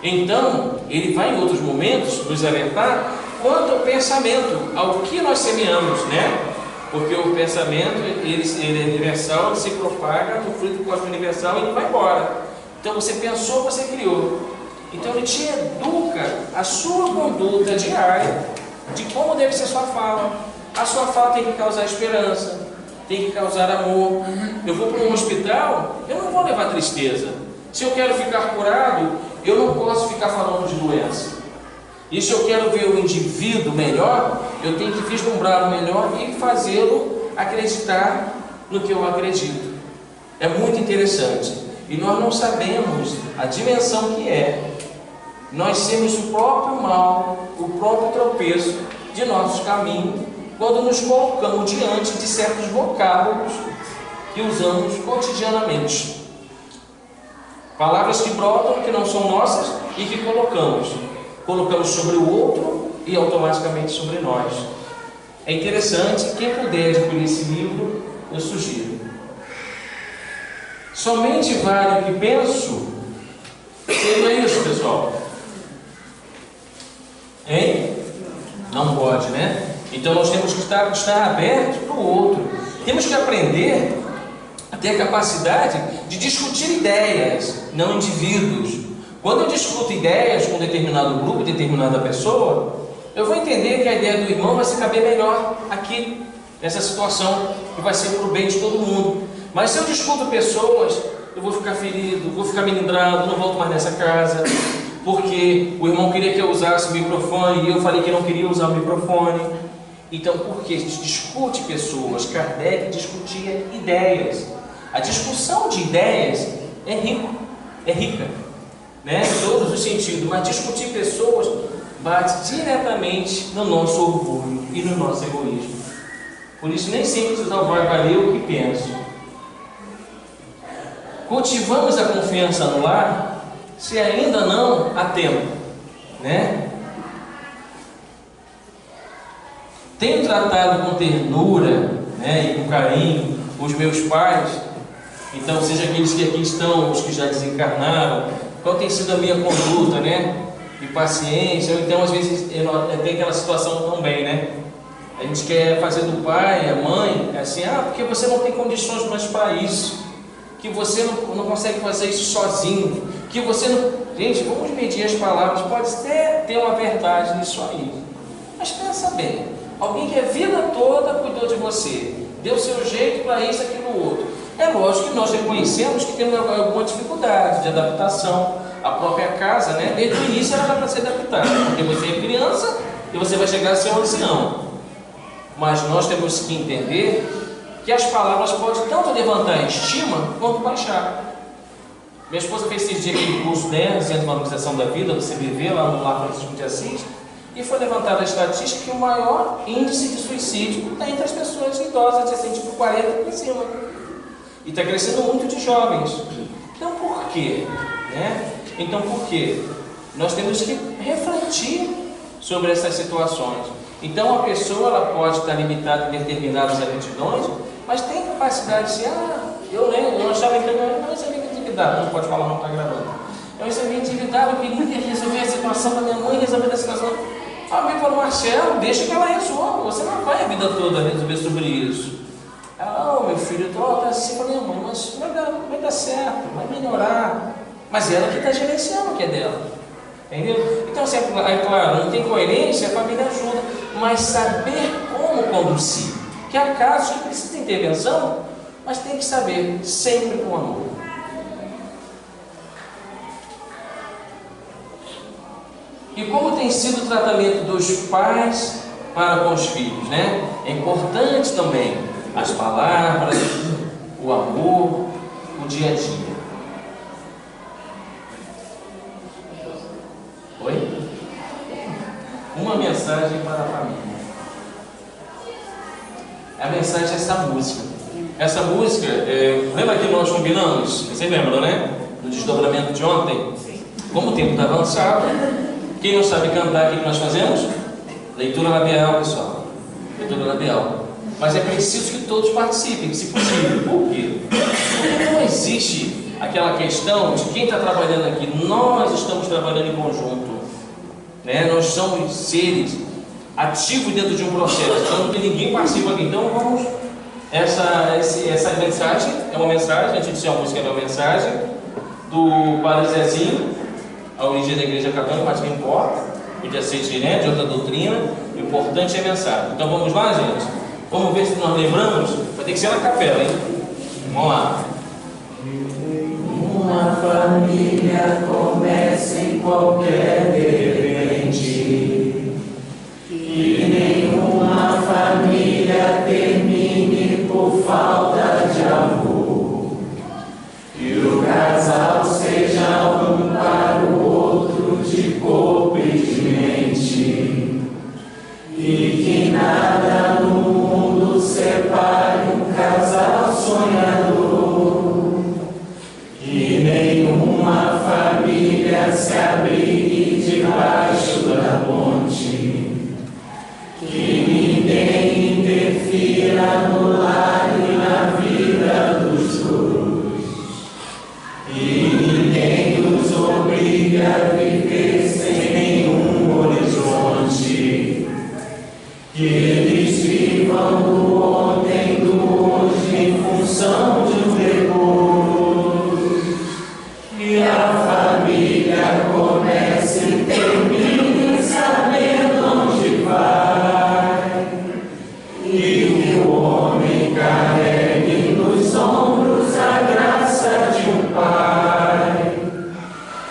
Então, ele vai em outros momentos nos alertar quanto ao pensamento, ao que nós semeamos, né? Porque o pensamento, ele é universal, ele se propaga no fruto cósmico universal e ele vai embora. Então você pensou, você criou. Então ele te educa a sua conduta diária, de como deve ser a sua fala. A sua fala tem que causar esperança, tem que causar amor. Eu vou para um hospital, eu não vou levar tristeza. Se eu quero ficar curado, eu não posso ficar falando de doença. E se eu quero ver o indivíduo melhor, eu tenho que vislumbrar o melhor e fazê-lo acreditar no que eu acredito. É muito interessante. E nós não sabemos a dimensão que é nós sermos o próprio mal, o próprio tropeço de nossos caminhos, quando nos colocamos diante de certos vocábulos que usamos cotidianamente. Palavras que brotam, que não são nossas e que colocamos sobre o outro e automaticamente sobre nós. É interessante, quem puder adquirir esse livro, eu sugiro. Somente vale o que penso. Seria isso, pessoal? Hein? Não pode, né? Então nós temos que estar abertos para o outro. Temos que aprender a ter a capacidade de discutir ideias, não indivíduos. Quando eu discuto ideias com determinado grupo, determinada pessoa, eu vou entender que a ideia do irmão vai se caber melhor aqui, nessa situação, que vai ser para o bem de todo mundo. Mas se eu discuto pessoas, eu vou ficar ferido, vou ficar melindrado, não volto mais nessa casa, porque o irmão queria que eu usasse o microfone e eu falei que não queria usar o microfone. Então, porque a gente discute pessoas, Kardec discutia ideias. A discussão de ideias é rica, né? Em todos os sentidos, mas discutir pessoas bate diretamente no nosso orgulho e no nosso egoísmo. Por isso, nem sempre só vai valer o que penso. Cultivamos a confiança no lar, se ainda não há tempo, né? Tenho tratado com ternura, né, e com carinho os meus pais. Então, seja aqueles que aqui estão, os que já desencarnaram, qual tem sido a minha conduta, né? De paciência, ou então às vezes tem aquela situação também, né? A gente quer fazer do pai, a mãe, assim, porque você não tem condições mais para isso, que você não consegue fazer isso sozinho, que você não... Gente, vamos medir as palavras, pode até ter uma verdade nisso aí, mas pensa bem, alguém que a vida toda cuidou de você, deu seu jeito para isso, aquilo, outro. É lógico que nós reconhecemos que temos alguma dificuldade de adaptação. A própria casa, né? Desde o início ela dá para ser adaptada, porque você é criança e você vai chegar a ser um ancião. Mas nós temos que entender que as palavras podem tanto levantar a estima quanto baixar. Minha esposa fez esses dias aquele curso, né, Centro de Valorização da Vida, do CBV, lá no Lar Francisco de Assis, e foi levantada a estatística que o maior índice de suicídio está entre as pessoas idosas, assim, tipo 40 para cima. E está crescendo muito de jovens. Então por quê? Né? Então por quê? Nós temos que refletir sobre essas situações. Então a pessoa ela pode estar limitada em determinadas aptidões, mas tem capacidade de eu achava que eu sabia endividado, não pode falar, não está gravando. Eu sabia endividado, eu queria resolver a situação da minha mãe, resolver a situação. Alguém falou, Marcelo, deixa que ela resolva, você não vai a vida toda resolver sobre isso. Ela, meu filho, tá assim, eu falei, mãe, mas vai dar certo, vai melhorar. Mas ela que está gerenciando o que é dela. Entendeu? Então, assim, é claro, não tem coerência, a família ajuda, mas saber como conduzir. Que há casos que precisa de intervenção, mas tem que saber, sempre com amor. E como tem sido o tratamento dos pais para com os filhos, né? É importante também as palavras, o amor, o dia a dia. Oi? Uma mensagem para a família. A mensagem é essa música. Essa música, lembra que nós combinamos? Vocês lembram, né? No desdobramento de ontem? Como o tempo está avançado, quem não sabe cantar, o que nós fazemos? Leitura labial, pessoal. Leitura labial. Mas é preciso que todos participem, se possível. Por quê? Porque não existe aquela questão de quem está trabalhando aqui. Nós estamos trabalhando em conjunto, né? Nós somos seres ativos dentro de um processo. Então não tem ninguém participa aqui. Então vamos. Essa mensagem é uma mensagem. A gente disse a música é uma mensagem do Padre Zezinho, a origem da Igreja Católica, mas não importa. Podia ser de outra doutrina. O importante é a mensagem. Então vamos lá, gente. Vamos ver se nós lembramos. Vai ter que ser na capela, hein? Vamos lá.
Uma família começa em qualquer repente, e nenhuma família termine por falta de amor. Que o casal seja um para o outro de corpo e de mente, e que nada no mundo separe um casal sonhador. Que nenhuma família se abrigue debaixo da ponte, que ninguém interfira no lar e na vida dos dois, e ninguém nos obrigue a viver sem nenhum horizonte. Que eles vivam do ontem, do hoje, em função de um depois. Que a família comece e termine sabendo onde vai. E que o homem carregue nos ombros a graça de um pai.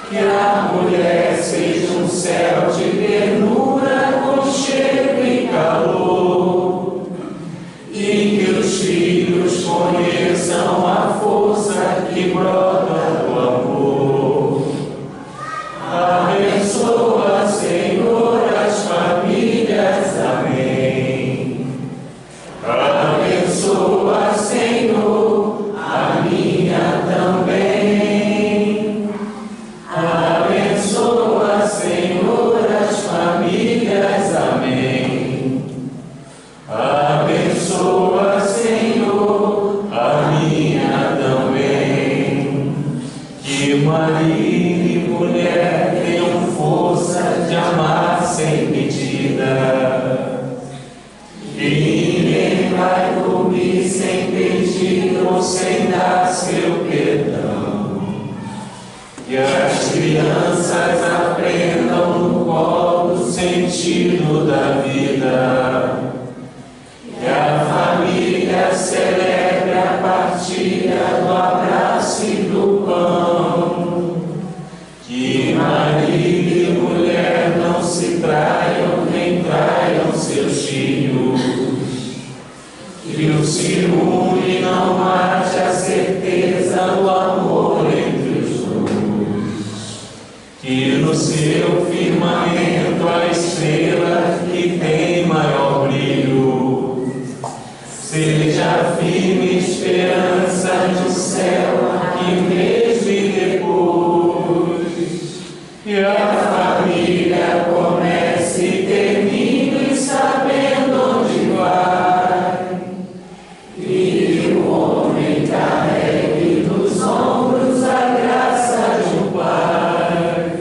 Que a mulher seja um céu de ternura, conchego e calor, e que os filhos conheçam a força que brota do amor. Abençoa, Senhor, as famílias. Amém. Abençoa, Senhor, a minha também. Abençoa, Senhor, as famílias. Amém. Abençoa, Senhor, a minha também. Que marido e mulher tenham força de amar sem medida. Que ninguém vai dormir sem pedir ou sem dar seu perdão. Que as crianças aprendam no colo o sentido da vida. Que a família celebre a partilha do abraço e do pão. Que marido e mulher não se traiam nem traiam seus filhos. Que o ciúme não mate a certeza do amor entre os dois. que no seu firmamento a estrela que tem maior brilho seja firme esperança no céu aqui mesmo e depois, e a família comece e termine sabendo onde vai, e o homem carregue nos ombros a graça de um pai,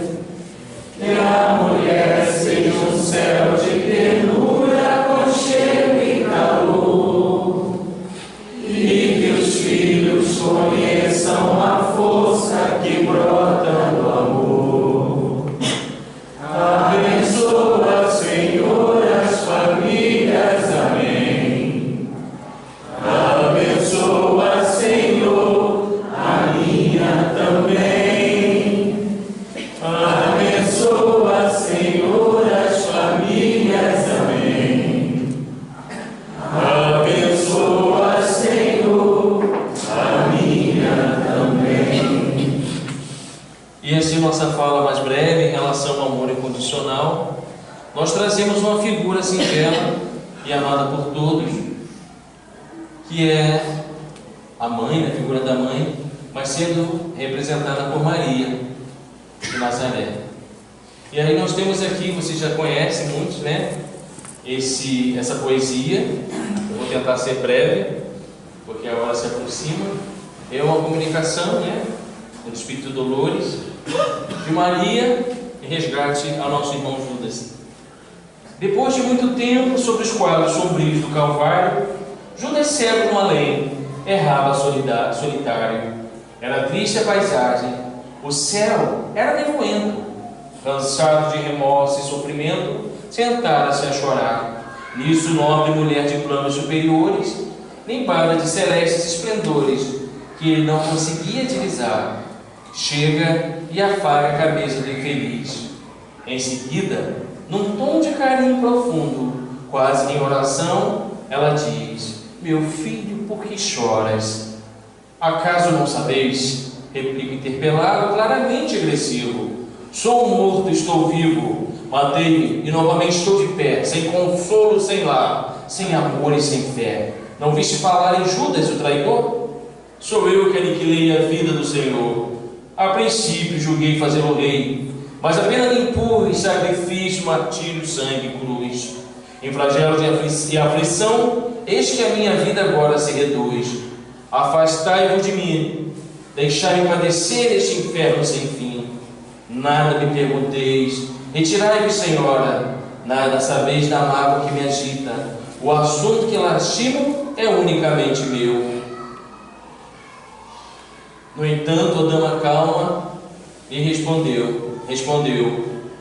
que a mulher seja um céu de ternura, aconchego e calor, e que os filhos conheçam a força que brota do amor. Abençoa, Senhor, as famílias. Amém. Abençoa, Senhor, a minha também. Abençoa, Senhor, as famílias. Amém. Abençoa, Senhor, a minha também.
E assim, nossa fala mais breve em relação ao amor incondicional, nós trazemos uma figura singela e amada por todos, que é a mãe, a figura da mãe, mas sendo representada por Maria de Nazaré. E aí nós temos aqui, vocês já conhecem muitos, né? Essa poesia. Eu vou tentar ser breve, porque a hora se aproxima. É uma comunicação, né, do Espírito Dolores, de Maria em resgate ao nosso irmão Judas. Depois de muito tempo, sobre os quadros sombrios do Calvário, Judas, cego no além, errava solitário. Era triste a paisagem, o céu era nevoento. Cansado de remorso e sofrimento, sentara-se a chorar. Nisso, nobre mulher de planos superiores, limpada de celestes esplendores, que ele não conseguia divisar, chega e afaga a cabeça do infeliz. Em seguida, num tom de carinho profundo, quase em oração, ela diz: meu filho, por que choras? Acaso não sabeis? Replica interpelado, claramente agressivo. Sou morto, estou vivo. Matei-me e novamente estou de pé, sem consolo, sem lar, sem amor e sem fé. Não viste falar em Judas, o traidor? Sou eu que aniquilei a vida do Senhor. A princípio julguei fazê-lo rei, mas apenas impus sacrifício, martírio, sangue e cruz. Em flagelo e aflição, eis que a minha vida agora se reduz. Afastai-vos de mim, deixai-me padecer este inferno sem fim. Nada me pergunteis, retirai-vos, Senhora, nada sabeis da mágoa que me agita. O assunto que lastimo é unicamente meu. No entanto, a dama calma lhe respondeu: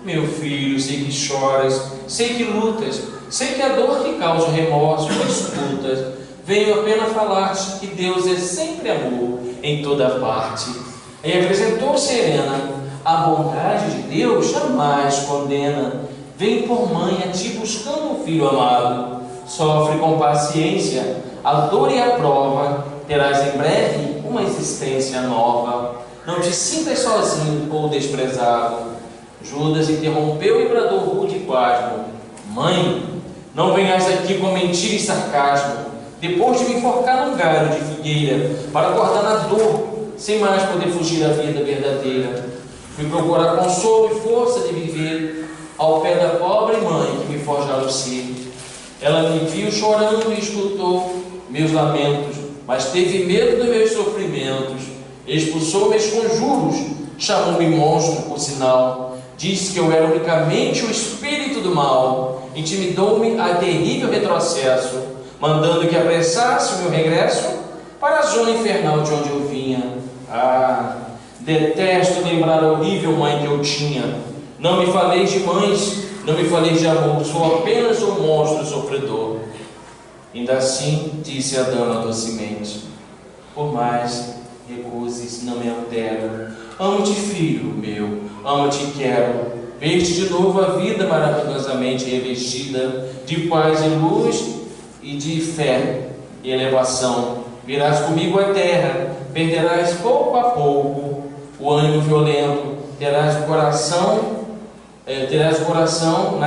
meu filho, sei que choras, sei que lutas, sei que a dor que causa o remorso me escutas. Venho apenas falar-te que Deus é sempre amor em toda parte. E acrescentou serena: a bondade de Deus jamais condena. Vem por mãe a ti buscando um filho amado. Sofre com paciência a dor e a prova. Terás em breve uma existência nova. Não te sintas sozinho ou desprezado. Judas interrompeu e bradou rude e pasmo: mãe, não venhas aqui com mentira e sarcasmo, depois de me enforcar num galho de figueira, para guardar na dor, sem mais poder fugir da vida verdadeira. Fui procurar consolo e força de viver ao pé da pobre mãe que me forjara o ser. Ela me viu chorando e escutou meus lamentos, mas teve medo dos meus sofrimentos. Expulsou meus conjuros, chamou-me monstro, por sinal. Disse que eu era unicamente o espírito do mal. Intimidou-me a terrível retrocesso, mandando que apressasse o meu regresso para a zona infernal de onde eu vinha. Ah, detesto lembrar a horrível mãe que eu tinha. Não me faleis de mães, não me faleis de amor, sou apenas um monstro sofredor. Ainda assim, disse a dama docemente: por mais recuses, não me altero. Amo-te, filho meu, amo-te e quero ver-te de novo a vida maravilhosamente revestida de paz e luz e de fé e elevação. Virás comigo à terra, perderás pouco a pouco o ânimo violento, terás o coração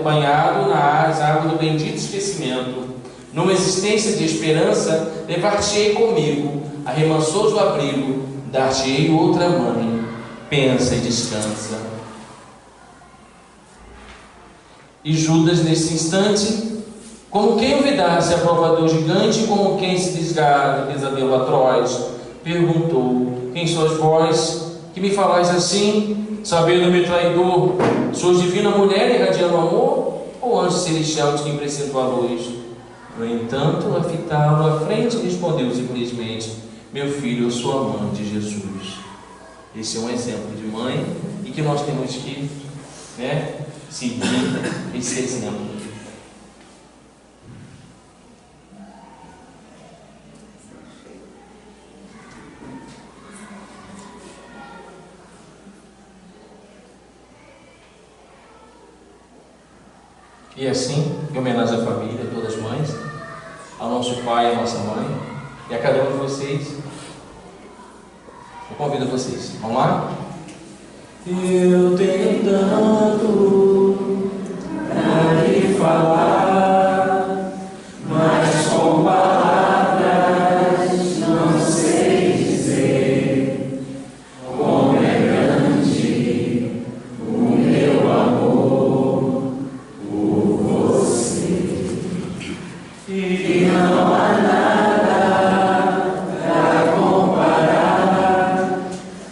banhado nas águas do bendito esquecimento. Numa existência de esperança, levar-te-ei comigo, a remansoso abrigo, dar-te-ei outra mãe. Pensa e descansa. E Judas, nesse instante, como quem olvidasse a prova do gigante, como quem se desgarra do pesadelo atroz, perguntou: quem sois vós que me falais assim, sabendo-me traidor? Sois divina mulher irradiando amor, ou anjo celestial de quem presentou a luz? No entanto, a fitá-lo à frente, respondeu simplesmente: meu filho, eu sou a mãe de Jesus. Esse é um exemplo de mãe e que nós temos que seguir esse exemplo. E assim, em homenagem à família, a todas as mães, ao nosso pai e à nossa mãe, e a cada um de vocês, eu convido vocês. Vamos lá? Eu tenho tanto a lhe falar, mas com palavras não sei dizer como é grande o meu amor por você, e não há nada para comparar,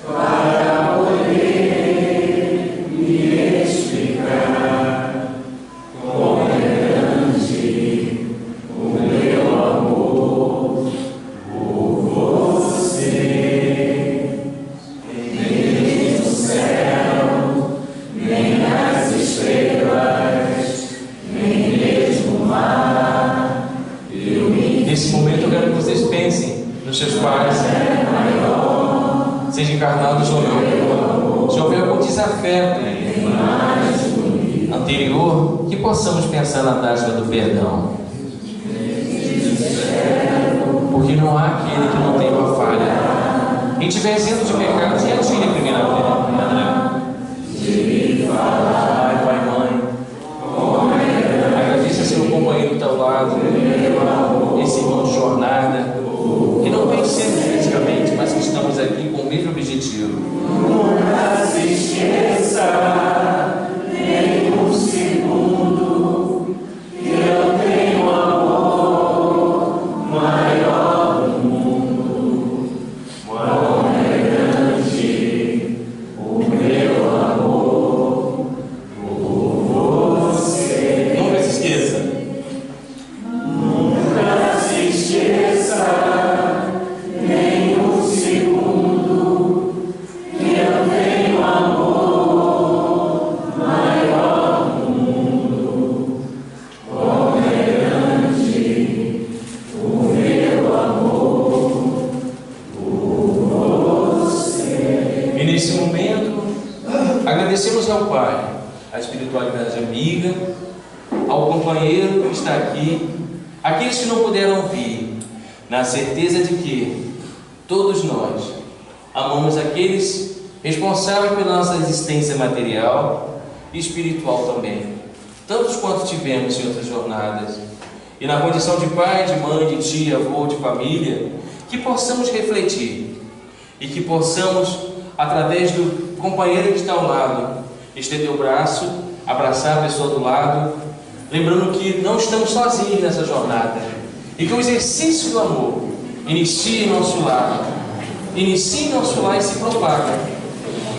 para poder me explicar como é grande o meu amor por você. Nem no céu, nem nas estrelas, nem mesmo no mar. Nesse momento eu quero que vocês pensem nos seus pais, sejam encarnados ou não. Se houver algum desafeto anterior, que possamos pensar na dádiva do perdão, porque não há aquele que não tenha uma falha. Quem tiver isento de pecados, e atire a primeira pedra. Pai, mãe, agradeça a seu companheiro do teu lado, esse irmão de jornada, que não conhecemos fisicamente, mas que estamos aqui com o mesmo objetivo.
Nunca se esqueça, nem um segundo, que eu tenho amor maior do mundo. Como é grande o meu amor por você.
Nunca se esqueça.
Nunca se esqueça, nem um segundo, que eu tenho amor maior do mundo. Como é grande o meu amor por você.
E nesse momento, agradecemos ao Pai, à espiritualidade amiga, ao companheiro que está aqui, aqueles que não puderam vir, na certeza de que todos nós amamos aqueles responsáveis pela nossa existência material e espiritual também, tantos quanto tivemos em outras jornadas. E na condição de pai, de mãe, de tia, avô, de família, que possamos refletir e que possamos, através do companheiro que está ao lado, estender o braço, abraçar a pessoa do lado, lembrando que não estamos sozinhos nessa jornada e que o exercício do amor inicia em nosso lar, e se propaga.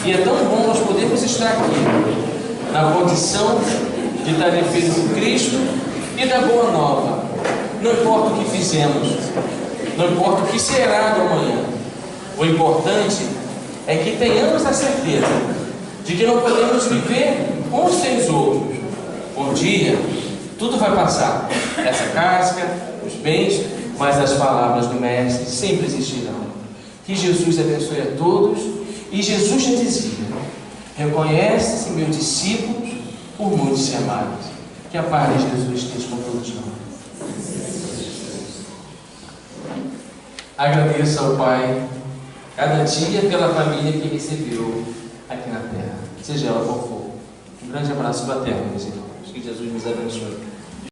E é tão bom nós podermos estar aqui na condição de estar defesa do Cristo e da boa nova. Não importa o que fizemos, não importa o que será do amanhã, o importante é que tenhamos a certeza de que não podemos viver uns sem os outros. Um dia, tudo vai passar, essa casca, os bens, mas as palavras do Mestre sempre existirão. Que Jesus abençoe a todos. E Jesus já dizia: reconhece-se, meus discípulos, por muitos se amados. Que a paz de Jesus esteja com todos nós. Agradeço ao Pai cada dia pela família que recebeu, aqui na terra, seja ela qual for. Um grande abraço fraterno, meus irmãos. Que Jesus nos abençoe.